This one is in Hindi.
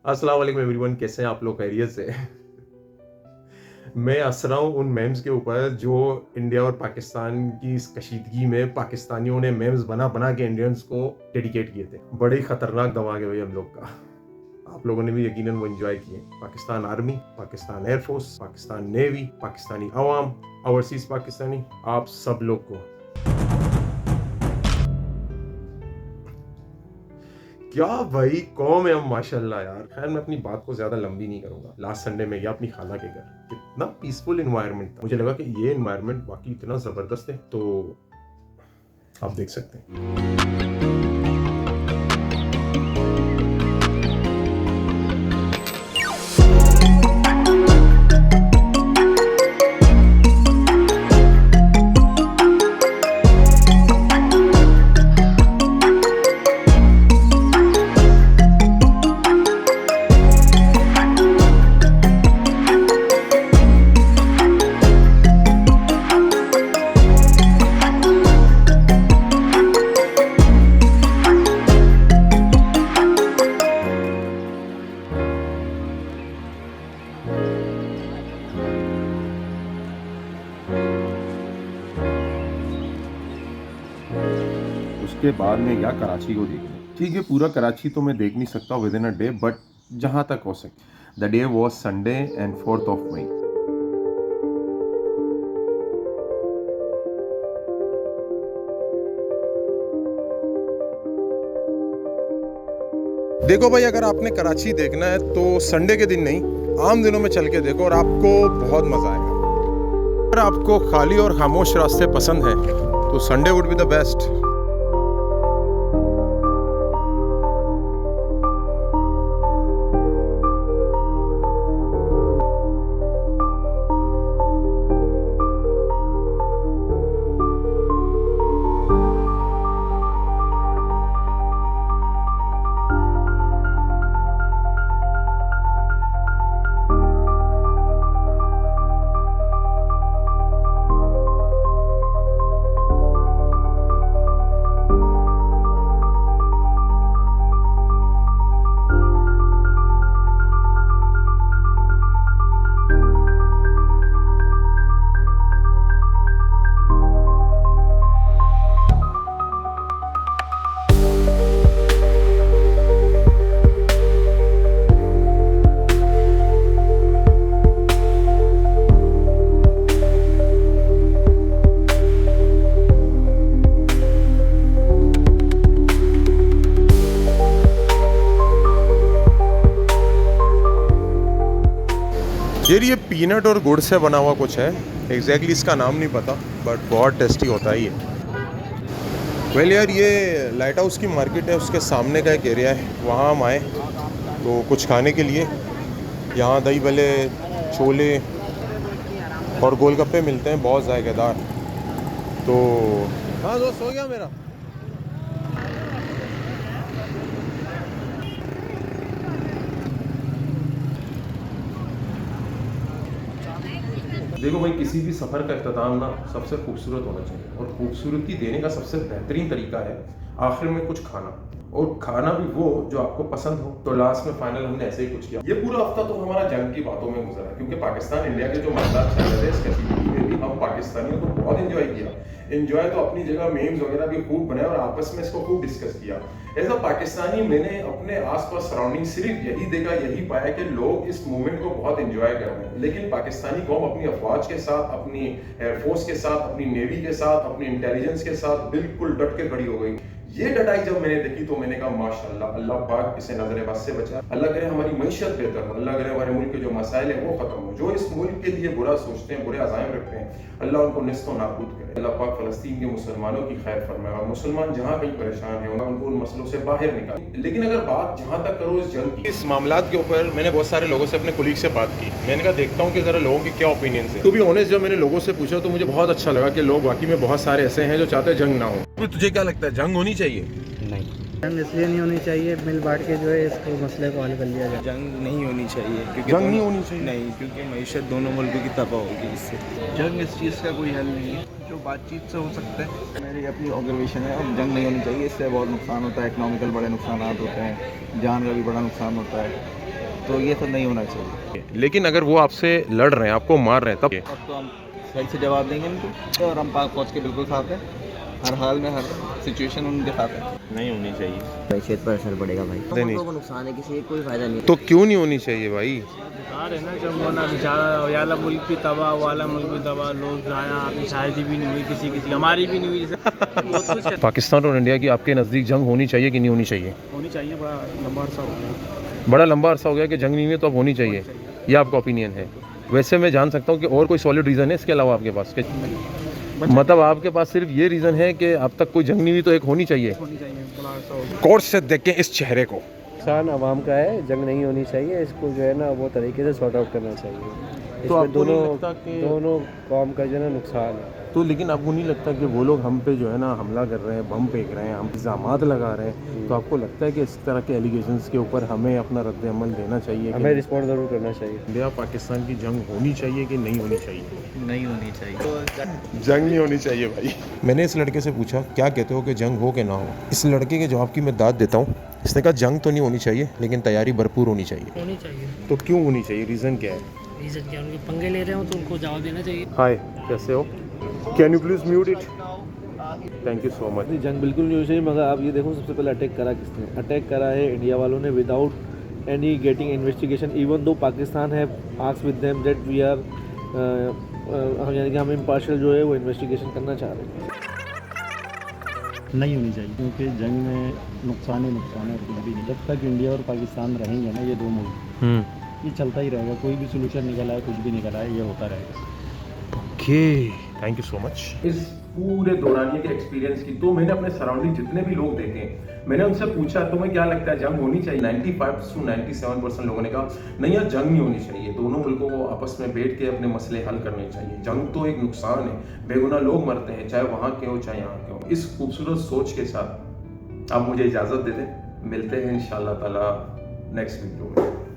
अस्सलाम वालेकुम एवरीवन, कैसे हैं आप लोग? खैरियत से? मैं हँस रहा हूँ उन मेम्स के ऊपर जो इंडिया और पाकिस्तान की इस कशीदगी में पाकिस्तानियों ने मेम्स बना बना के इंडियंस को डेडिकेट किए थे। बड़े ही खतरनाक दिमाग है भाई हम लोग का। आप लोगों ने भी यकीनन वो एंजॉय किए। Pakistan army, Pakistan air force, Pakistan navy, Pakistani अवाम, ओवरसीज पाकिस्तानी, आप सब लोग को क्या भाई कौम है हम, माशाल्लाह यार। खैर मैं अपनी बात को ज्यादा लंबी नहीं करूंगा। लास्ट संडे में गया अपनी खाला के घर, कितना पीसफुल इन्वायरमेंट था। मुझे लगा कि ये इन्वायरमेंट वाकई इतना जबरदस्त है, तो आप देख सकते हैं। उसके बाद में गया कराची को देखने। ठीक है, पूरा कराची तो मैं देख नहीं सकता with in a day, but जहाँ तक हो सके। The day was Sunday and 4th of May। देखो भाई, अगर आपने कराची देखना है तो संडे के दिन नहीं, आम दिनों में चल के देखो और आपको बहुत मज़ा आएगा। अगर आपको खाली और खामोश रास्ते पसंद हैं तो Sunday would be the best. ये पीनट और गुड़ से बना हुआ कुछ है, एग्जैक्टली इसका नाम नहीं पता, बट बहुत टेस्टी होता है ये। वेल यार, ये लाइट हाउस की मार्केट है, उसके सामने का एक एरिया है, वहाँ हम आए तो कुछ खाने के लिए। यहाँ दही भले, छोले और गोलगप्पे मिलते हैं, बहुत जायकेदार। तो हाँ दोस्त, हो गया मेरा। देखो भाई, किसी भी सफ़र का इख्तिताम ना सबसे खूबसूरत होना चाहिए, और खूबसूरती देने का सबसे बेहतरीन तरीका है आखिर में कुछ खाना, और खाना भी वो जो आपको पसंद हो। तो लास्ट में फाइनल हमने ऐसे ही कुछ किया। ये पूरा हफ्ता तो हमारा जंग की बातों में गुजरा, क्योंकि पाकिस्तान इंडिया के जो मसला चल रहे थे इस कश्मीर में भी हम पाकिस्तानियों को बहुत इंजॉय किया। इंजॉय तो अपनी जगह मीम्स वगैरह भी खूब बनाए और आपस में इसको खूब डिस्कस किया। एज अ पाकिस्तानी मैंने अपने आसपास सराउंडिंग सिर्फ यही देखा, यही पाया कि लोग इस मूवमेंट को बहुत इंजॉय कर रहे हैं। लेकिन पाकिस्तानी कौम अपनी अफवाज के साथ, अपनी एयरफोर्स के साथ, अपनी नेवी के साथ, अपनी इंटेलिजेंस के साथ बिल्कुल डट के खड़ी हो गई। ये डटाई जब मैंने देखी तो मैंने कहा माशाल्लाह, अल्लाह पाक इसे नजर बस से बचा। अल्लाह करे हमारी मईशत बेहतर हो, अल्लाह करे हमारे मुल्क के जो मसाइल हैं वो खत्म हो। जो इस मुल्क के लिए बुरा सोचते हैं, बुरे अज़ाइम रखते हैं, अल्लाह उनको निस्तो नाबूद करे। अल्लाह पाक फ़लस्तीन के मुसलमानों की खैर फरमाए, और मुसलमान जहाँ कहीं परेशान है उनको उन मसलों से बाहर निकाले। लेकिन अगर बात जहाँ तक करो इस जंग की, इस मामलात के ऊपर मैंने बहुत सारे लोगों से, अपने कुलीग से बात की। मैंने कहा देखता हूँ कि ज़रा लोगों के क्या ओपिनियन है। तो भी ऑनेस्ट, जब मैंने लोगों से पूछा तो मुझे बहुत अच्छा लगा कि लोग वाकई में बहुत सारे ऐसे हैं जो चाहते हैं जंग ना हो। तुझे क्या लगता है, जंग होनी चाहिए? नहीं, जंग इसलिए नहीं होनी चाहिए, मिल बांट के जो है इसको मसले को हल कर लिया जाए। जंग नहीं होनी चाहिए क्योंकि जंग नहीं होनी चाहिए? नहीं, क्योंकि मईशत दोनों मुल्कों की तबाह होगी इससे। जंग इस चीज़ का कोई हल नहीं है, जो बातचीत से हो सकता है। मेरी अपनी ऑब्जर्वेशन है, अब जंग नहीं होनी चाहिए, इससे बहुत नुकसान होता है, इकनॉमिकल बड़े नुकसान होते हैं, जान का भी बड़ा नुकसान होता है, तो ये सब नहीं होना चाहिए। लेकिन अगर वो आपसे लड़ रहे हैं, आपको मार रहे हैं, तब अब तो हम सही से जवाब देंगे इनको, और हम पाक फौज के बिल्कुल साथ हैं, हर हाल में हर सिचुएशन उनके साथ है। नहीं होनी चाहिए। मैशत पर असर पड़ेगा भाई, नहीं। लोगों को नुकसान है, किसी को कोई फायदा नहीं। तो क्यों नहीं होनी चाहिए भाई? बेकार है ना, जब होना बेचारा वाला मुल्क भी तबाह, वाला मुल्क भी तबाह, लोग जाया, आपकी शादी भी नहीं हुई, किसी हमारी भी नहीं हुई, बहुत कुछ है। पाकिस्तान और इंडिया की आपके नज़दीक जंग होनी चाहिए कि नहीं होनी चाहिए? होनी चाहिए, बड़ा लंबा अरसा हो गया। बड़ा लंबा अरसा हो गया कि जंग नहीं हुई, तो अब होनी चाहिए, ये आपका ओपिनियन है। वैसे मैं जान सकता हूँ कि और कोई सॉलिड रीज़न है इसके अलावा आपके पास? मतलब आपके पास सिर्फ ये रीज़न है कि अब तक कोई जंग नहीं हुई तो एक होनी चाहिए? होनी चाहिए, बड़ा अरसा हो गया। कोर्ट से देखें इस चेहरे को। नुकसान आवाम का है, जंग नहीं होनी चाहिए, इसको जो है ना वो तरीके से सॉर्ट आउट करना चाहिए। तो आपको नहीं दोनों लगता कि दोनों कौम का जो है ना नुकसान है। तो लेकिन आपको नहीं लगता कि वो लोग हम पे जो है ना हमला कर रहे हैं, बम फेंक रहे हैं, हम इल्ज़ामात लगा रहे हैं, तो आपको लगता है कि इस तरह के एलिगेशंस के ऊपर हमें अपना रद्द अमल देना चाहिए? हमें रिस्पॉन्ड ज़रूर करना चाहिए। इंडिया पाकिस्तान की जंग होनी चाहिए कि नहीं होनी चाहिए? नहीं होनी चाहिए। जंग नहीं होनी चाहिए भाई। मैंने इस लड़के से पूछा क्या कहते हो कि जंग हो कि ना हो। इस लड़के के जवाब की मैं दाद देता हूँ। इसने कहा जंग तो नहीं होनी चाहिए, लेकिन तैयारी भरपूर होनी चाहिए। होनी चाहिए। तो क्यों होनी चाहिए, रीज़न क्या है? रीज़न क्या, उनके पंगे ले रहे हो तो उनको जवाब देना चाहिए। हाय, कैसे हो? Can you please mute it? Thank you so much. जंग बिल्कुल नहीं होनी चाहिए, मगर आप ये देखो सबसे पहले अटैक करा किसने? अटैक करा है इंडिया वालों ने, without any getting investigation, even though Pakistan है ask with them that we are, यानी कि हम इम्पार्शियल जो है वो इन्वेस्टिगेशन करना चाह रहे हैं। नहीं होनी चाहिए क्योंकि जंग में नुकसान ही नुकसान है और कुछ भी नहीं। जब तक इंडिया और पाकिस्तान रहेंगे ना, ये दो मुल्क, ये चलता ही रहेगा, कोई भी सोल्यूशन निकल आए, कुछ भी निकल आए, ये होता रहेगा। Okay, thank you so much. इस पूरे दौरानिए के एक्सपीरियंस की तो मैंने अपने सराउंडिंग जितने भी लोग देखे, मैंने उनसे पूछा तुम्हें क्या लगता है जंग होनी चाहिए? 95 से 97% लोगों ने कहा नहीं यार जंग नहीं होनी चाहिए, दोनों मुल्कों को आपस में बैठ के अपने मसले हल करने चाहिए। जंग तो एक नुकसान है, बेगुनाह लोग मरते हैं, चाहे वहाँ के हो चाहे यहाँ के हो। इस खूबसूरत सोच के साथ आप मुझे इजाज़त दे दें, मिलते हैं इंशाअल्लाह ताला नेक्स्ट वीडियो में।